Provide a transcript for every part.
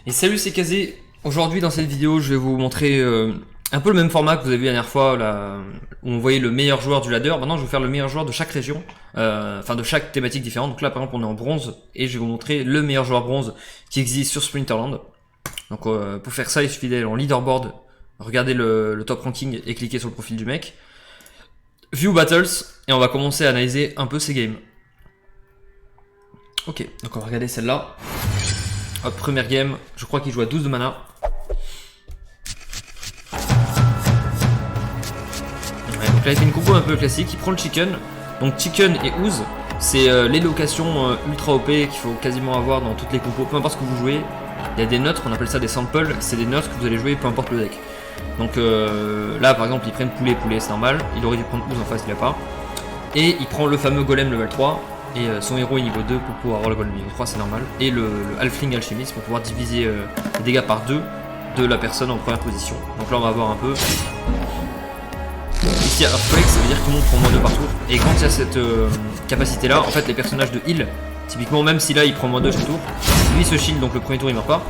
Et salut, c'est Kazé. Aujourd'hui dans cette vidéo je vais vous montrer un peu le même format que vous avez vu la dernière fois là, où on voyait le meilleur joueur du ladder. Maintenant je vais faire le meilleur joueur de chaque région, enfin de chaque thématique différente. Donc là par exemple on est en bronze et je vais vous montrer le meilleur joueur bronze qui existe sur Splinterland. Donc pour faire ça il suffit d'aller en leaderboard, regarder le top ranking et cliquer sur le profil du mec. View Battles et on va commencer à analyser un peu ces games. Ok, donc on va regarder celle-là. Hop, première game, je crois qu'il joue à 12 de mana. Ouais, donc là il fait une compo un peu classique, il prend le chicken. Donc chicken et ooze, c'est les locations ultra OP qu'il faut quasiment avoir dans toutes les compos, peu importe ce que vous jouez. Il y a des neutres, on appelle ça des samples, c'est des neutres que vous allez jouer peu importe le deck. Donc là par exemple ils prennent poulet, c'est normal, il aurait dû prendre ooze en face, il a pas. Et il prend le fameux golem level 3. Et son héros est niveau 2 pour pouvoir avoir le golem niveau 3, c'est normal. Et le halfling alchimiste pour pouvoir diviser les dégâts par 2 de la personne en première position. Donc là on va voir un peu. Ici à Earthquake, ça veut dire que tout le monde prend moins 2 par tour. Et quand il y a cette capacité là, en fait les personnages de heal, typiquement même si là il prend moins 2 chaque tour, lui il se shield, donc le premier tour il meurt pas.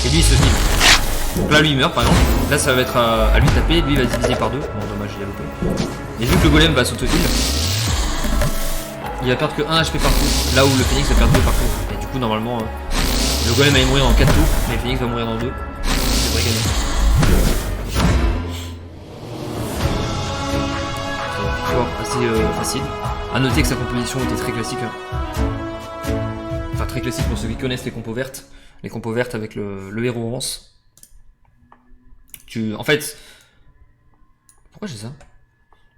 Et lui il se heal. Donc là lui il meurt par exemple. Là ça va être à lui taper, lui il va diviser par 2. Bon dommage il a loupé. Et vu que le golem va s'auto-heal, il va perdre que 1 HP par tour, là où le Phoenix va perdre 2 par tour. Et du coup normalement le golem va mourir en 4 tours, mais le Phoenix va mourir dans 2. Il devrait gagner. C'est une victoire assez facile. A noter que sa composition était très classique. Enfin très classique pour ceux qui connaissent les compos vertes. Les compos vertes avec le héros rance. En fait... Pourquoi j'ai ça?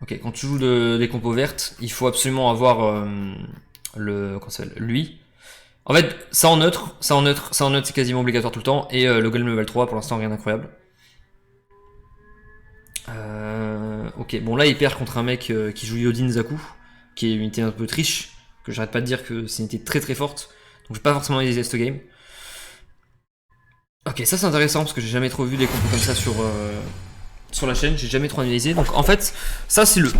Ok, quand tu joues des compos vertes, il faut absolument avoir lui. En fait, ça en neutre, c'est quasiment obligatoire tout le temps. Et le golem level 3, pour l'instant, rien d'incroyable. Ok, bon là, il perd contre un mec qui joue Yodin Zaku, qui est une unité un peu triche, que j'arrête pas de dire que c'est une unité très très forte. Donc je vais pas forcément analyser cette game. Ok, ça c'est intéressant, parce que j'ai jamais trop vu des compos comme ça sur la chaîne, j'ai jamais trop analysé. Donc en fait, ça c'est le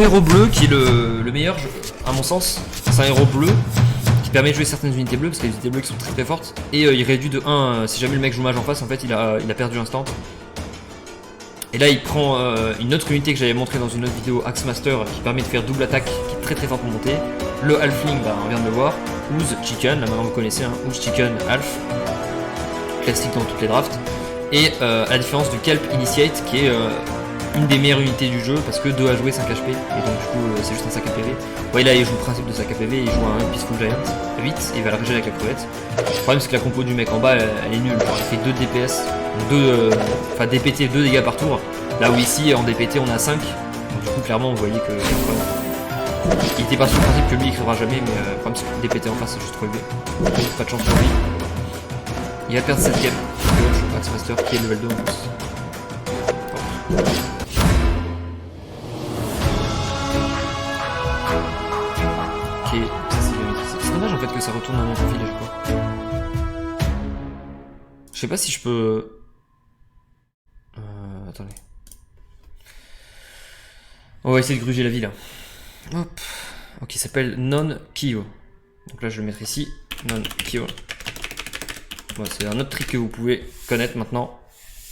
héros bleu qui est le meilleur à mon sens. C'est un héros bleu qui permet de jouer certaines unités bleues, parce qu'il y a des unités bleues qui sont très très fortes. Et il réduit de 1, si jamais le mec joue mage en face, en fait il a perdu instant. Et là il prend une autre unité que j'avais montré dans une autre vidéo, Axemaster, qui permet de faire double attaque, qui est très très forte pour monter. Le halfling, bah, on vient de le voir. Ooze Chicken, là maintenant vous connaissez, hein. Ooze Chicken, Half. Classique dans toutes les drafts. Et à la différence du Kelp Initiate qui est une des meilleures unités du jeu parce que 2 à jouer 5 HP et donc du coup c'est juste un sac APV. Ouais, là il joue le principe de sac APV, il joue un Peaceful Giant à 8 et il va la régérer avec la crevette. Le problème c'est que la compo du mec en bas elle est nulle, genre elle fait 2 DPS, enfin DPT 2 dégâts par tour, là où ici en DPT on a 5, donc du coup clairement vous voyez que il était pas sur le principe que lui il crèvera jamais, mais le problème c'est que le DPT en face c'est juste trop élevé, pas de chance pour lui. Il va perdre cette game. Axemaster qui est level 2 en plus. Ok, ça c'est bien maîtrisé. C'est dommage en fait que ça retourne dans mon profil à chaque fois. Je sais pas si je peux... attendez. On va essayer de gruger la vie là. Hop. Ok, il s'appelle Non-Kyo. Donc là je vais le mettre ici. Non-Kyo. Bon, c'est un autre trick que vous pouvez connaître maintenant.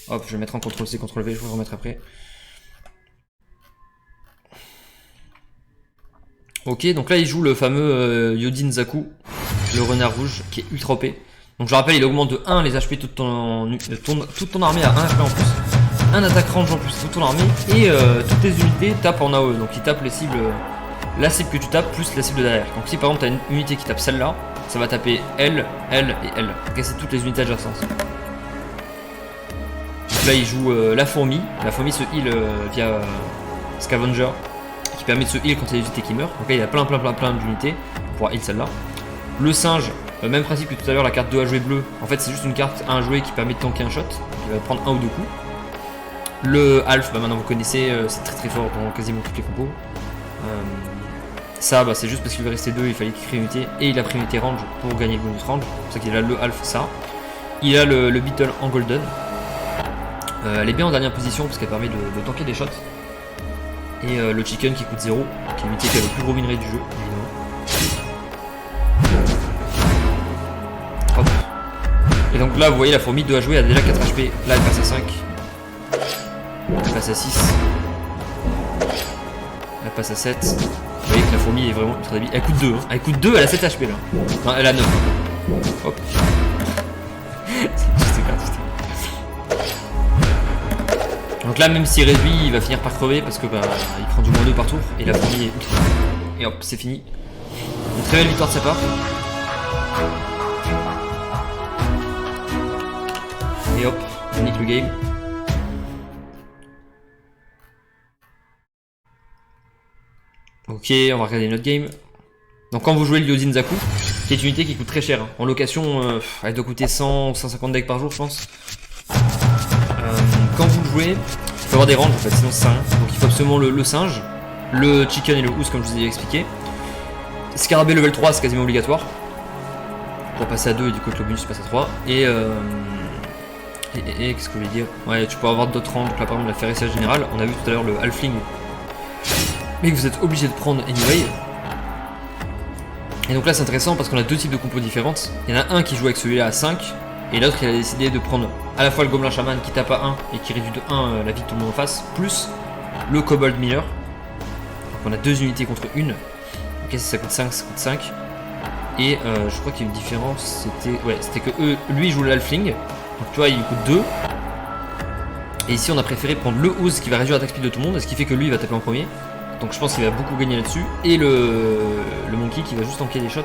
Hop, je vais mettre en CTRL-C, CTRL-V, je vais le remettre après. Ok, donc là il joue le fameux Yodin Zaku, le renard rouge, qui est ultra OP. Donc je rappelle, il augmente de 1 les HP toute ton armée à 1 HP en plus. Un attaque range en plus toute ton armée. Et toutes tes unités tapent en AOE. Donc il tape les cibles, la cible que tu tapes plus la cible de derrière. Donc si par exemple tu as une unité qui tape celle-là, ça va taper L, L et L. Casser toutes les unités adjacentes. Donc là il joue la fourmi. La fourmi se heal via Scavenger, qui permet de se heal quand il y a des unités qui meurent. Donc là il y a plein d'unités pour pouvoir heal celle-là. Le singe, même principe que tout à l'heure, la carte 2 à jouer bleu. En fait c'est juste une carte 1 à jouer qui permet de tanker un shot. Il va prendre 1 ou 2 coups. Le Half, bah maintenant vous connaissez, c'est très très fort dans quasiment toutes les compos. Ça, bah, c'est juste parce qu'il lui restait 2, il fallait qu'il crée une unité. Et il a pris une unité range pour gagner le bonus range. C'est pour ça qu'il a le Half, ça. Il a le Beetle en golden. Elle est bien en dernière position parce qu'elle permet de tanker des shots. Et le Chicken qui coûte 0, qui est une unité qui a le plus gros win rate du jeu, évidemment. Hop. Et donc là, vous voyez, la fourmi doit jouer à déjà 4 HP. Là, elle passe à 5. Elle passe à 6. Elle passe à 7. Vous voyez que la fourmi est vraiment ultra débile. Elle coûte 2. Hein. Elle coûte 2, elle a 7 HP là. Non, elle a 9. Hop. C'est gratuit. Donc là, même s'il réduit, il va finir par crever parce que bah, il prend du moins 2 par tour. Et la fourmi est ultra. Et hop, c'est fini. Une très belle victoire de sa part. Et hop, on nique le game. Ok, on va regarder notre game. Donc quand vous jouez le Yojin Zaku, qui est une unité qui coûte très cher, hein. En location, elle doit coûter 100 ou 150 decks par jour, je pense. Quand vous le jouez, il faut avoir des ranges en fait, sinon ça sert à rien. Donc il faut absolument le singe, le chicken et le house comme je vous ai expliqué. Scarabée level 3, c'est quasiment obligatoire. Pour passer à 2 et du coup avec le bonus tu passes à 3. Et qu'est-ce que je voulais dire? Ouais, tu peux avoir d'autres rangs, donc là par exemple la Ferricière Générale, on a vu tout à l'heure le Halfling. Mais que vous êtes obligé de prendre anyway. Et donc là c'est intéressant parce qu'on a deux types de compos différentes. Il y en a un qui joue avec celui-là à 5 et l'autre qui a décidé de prendre à la fois le Gobelin Shaman qui tape à 1 et qui réduit de 1 la vie de tout le monde en face, plus le Kobold Miller. Donc on a deux unités contre une. Ok, si ça coûte 5, ça coûte 5. Et je crois qu'il y a une différence, c'était que lui il joue le Halfling. Donc tu vois il coûte 2. Et ici on a préféré prendre le Ooze qui va réduire l'attaque speed de tout le monde, ce qui fait que lui il va taper en premier. Donc je pense qu'il va beaucoup gagner là-dessus. Et le Monkey qui va juste tanker des shots.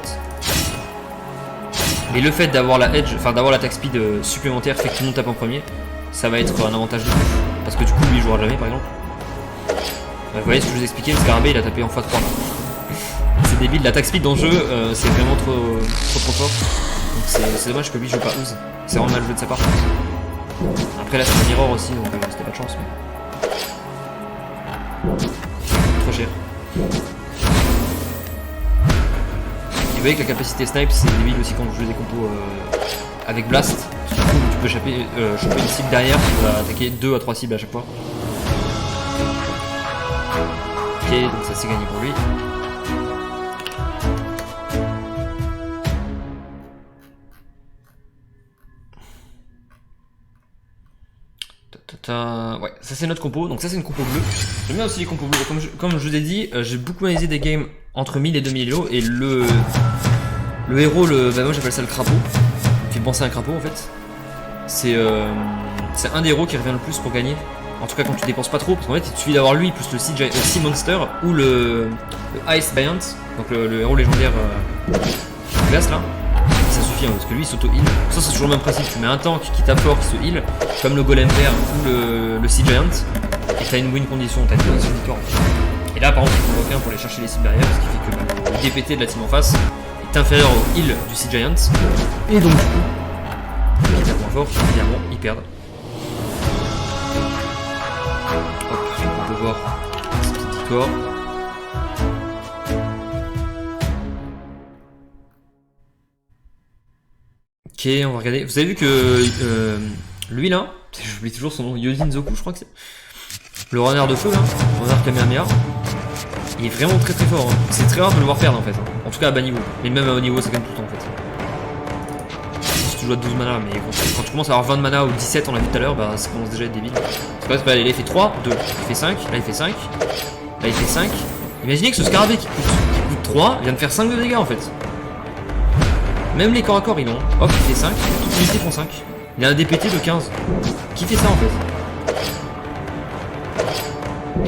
Et le fait d'avoir la edge, enfin d'avoir l'attaque speed supplémentaire fait que tout le monde tape en premier, ça va être un avantage de ouf. Parce que du coup lui il jouera jamais par exemple. Vous voyez ce que je vous expliquais, le Scarabée il a tapé en x3. C'est débile, l'attaque speed dans le jeu c'est vraiment trop fort. Donc c'est dommage que lui joue pas Ooze. C'est vraiment mal joué de sa part. Après là c'est un mirror aussi donc c'était pas de chance. Mais... trop cher. Et vous voyez que la capacité snipe c'est débile aussi quand vous jouez des compos avec blast. Du coup tu peux choper une cible derrière qui va attaquer 2 à 3 cibles à chaque fois. Ok, donc ça c'est gagné pour lui. Ouais, ça c'est notre compo, donc ça c'est une compo bleue. J'aime bien aussi les compos bleus, comme je vous ai dit, j'ai beaucoup analysé des games entre 1000 et 2000 ELO, et le héros, bah moi j'appelle ça le crapaud, il fait penser à un crapaud en fait. C'est un des héros qui revient le plus pour gagner, en tout cas quand tu dépenses pas trop, parce qu'en fait il suffit d'avoir lui plus le Sea Monster ou le Ice Giant, donc le héros légendaire glace là. Ça suffit hein, parce que lui il s'auto-heal. Ça c'est toujours le même principe, tu mets un tank qui tape fort, qui se heal, comme le golem vert ou le Sea Giant, et t'as une win condition, t'as une condition de victoire. Et là par contre il faut aucun pour aller chercher les cibles derrière, ce qui fait que le DPT de la team en face est inférieur au heal du Sea Giant. Et donc du coup, qui est un point fort, évidemment ils perdent. Hop, on peut voir cette petite victoire. Ok, on va regarder. Vous avez vu que lui là, j'oublie toujours son nom, Yojin Zaku, je crois que c'est. Le runner de feu là, le runner Kamehameha, il est vraiment très fort. Hein. C'est très rare de le voir perdre en fait. En tout cas à bas niveau. Mais même à haut niveau, ça gagne tout le temps en fait. Si tu joues à 12 mana, mais quand tu commences à avoir 20 de mana ou 17, on l'a vu tout à l'heure, bah ça commence déjà à être débile. Parce que là il fait 3, 2, il fait 5, là il fait 5, là il fait 5. Imaginez que ce Scarabée qui coûte 3 vient de faire 5 de dégâts en fait. Même les corps à corps ils l'ont. Hop, il fait 5, toute l'unité font 5. Il a un DPT de 15. Qui fait ça en fait?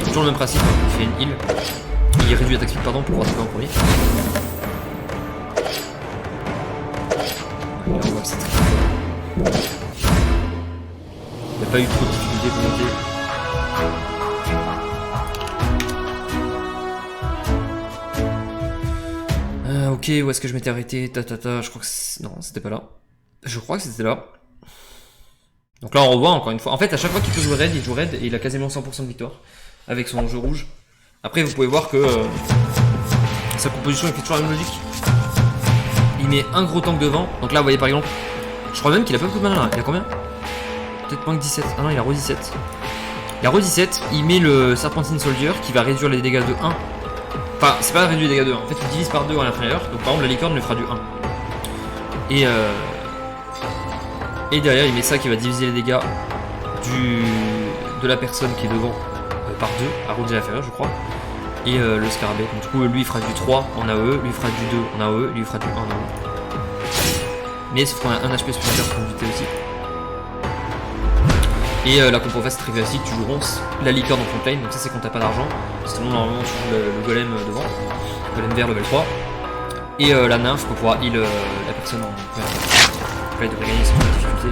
Toujours le même principe, hein. Il fait une heal. Il réduit l'attaque speed pardon pour pouvoir taper en premier. Là on voit que c'est très fort. Il n'y a pas eu trop de difficultés pour monter. Ok, où est-ce que je m'étais arrêté? Je crois que non, c'était pas là. Je crois que c'était là. Donc là on revoit encore une fois. En fait à chaque fois qu'il peut jouer raid, il joue raid et il a quasiment 100% de victoire avec son jeu rouge. Après vous pouvez voir que sa composition il fait toujours la même logique. Il met un gros tank devant. Donc là vous voyez par exemple, je crois même qu'il a pas beaucoup de mana là. Il a combien? Peut-être moins que 17. Ah non il a re 17. Il a re 17, il met le Serpentine Soldier qui va réduire les dégâts de 1. Enfin, c'est pas réduit les dégâts de 1, en fait il divise par 2 à l'intérieur, donc par exemple la licorne lui fera du 1. Et Et derrière il met ça qui va diviser les dégâts de la personne qui est devant par 2, arrondi inférieur je crois. Et le scarabée, donc du coup lui il fera du 3 en AOE, lui il fera du 2 en AOE, lui il fera du 1 en AOE. Mais sauf qu'on a un HP supplémentaire pour éviter aussi. Et la compo face très classique, tu joues ronce, la licorne en frontline, donc ça c'est quand t'as pas d'argent. Sinon normalement tu joues le golem devant, le golem vert level 3. Et la nymphe pour pouvoir heal la personne en première phase. Donc là il devrait gagner sans difficulté.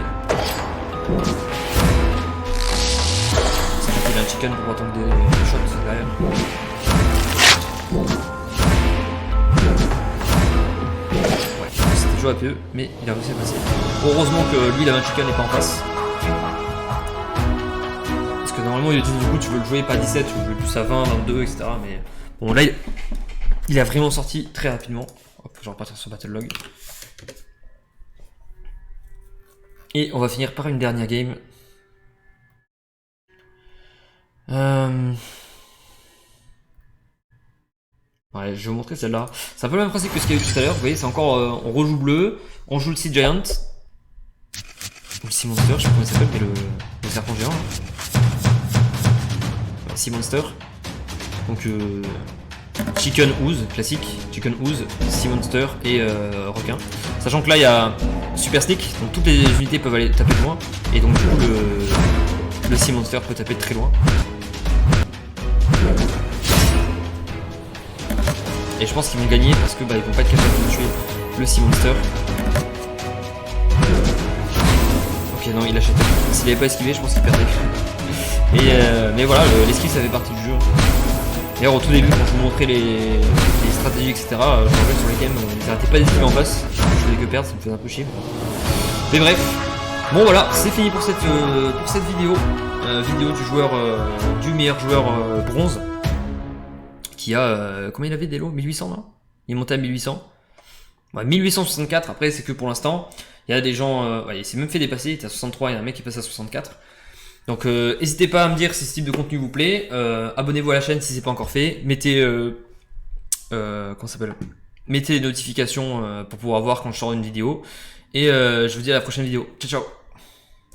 Il a un chicken pour attendre des shots derrière. Ouais, c'était joué à peu, mais il a réussi à passer. Heureusement que lui, il avait un chicken et pas en face. Parce que normalement, il dit du coup, tu veux le jouer pas à 17, tu veux le jouer plus à 20, 22, etc. Mais bon, là, il a vraiment sorti très rapidement. Hop, je vais repartir sur Battle Log. Et on va finir par une dernière game. Ouais, je vais vous montrer celle-là. C'est un peu le même principe que ce qu'il y a eu tout à l'heure. Vous voyez, c'est encore. On rejoue bleu, on joue le Sea Giant. Ou le Sea Monster, je sais pas comment il s'appelle, mais le serpent géant. Ouais, Sea Monster. Donc, Chicken Ooze, classique. Chicken Ooze, Sea Monster et requin. Sachant que là, il y a Super Sneak, donc toutes les unités peuvent aller taper de loin. Et donc, du coup, le Sea Monster peut taper de très loin. Et je pense qu'ils vont gagner parce que ils vont pas être capables de tuer le Sea Monster. Ok, non, il achète. S'il avait pas esquivé, je pense qu'il perdait. Mais voilà, l'esquive ça fait partie du jeu. D'ailleurs, au tout début, quand je vous montrais les stratégies, etc., je me rappelle sur les games, ils arrêtaient pas d'esquiver en face. Je faisais que perdre, ça me faisait un peu chier. Mais bref, bon voilà, c'est fini pour cette vidéo. Vidéo du joueur, du meilleur joueur bronze. Qui a, combien il avait d'élo 1800 non? Il est monté à 1800. Ouais, 1864, après c'est que pour l'instant. Il y a des gens, il s'est même fait dépasser, il était à 63, il y a un mec qui passe à 64. Donc n'hésitez pas à me dire si ce type de contenu vous plaît. Abonnez-vous à la chaîne si c'est pas encore fait. Mettez, comment ça s'appelle? Mettez les notifications pour pouvoir voir quand je sors une vidéo. Et je vous dis à la prochaine vidéo. Ciao ciao.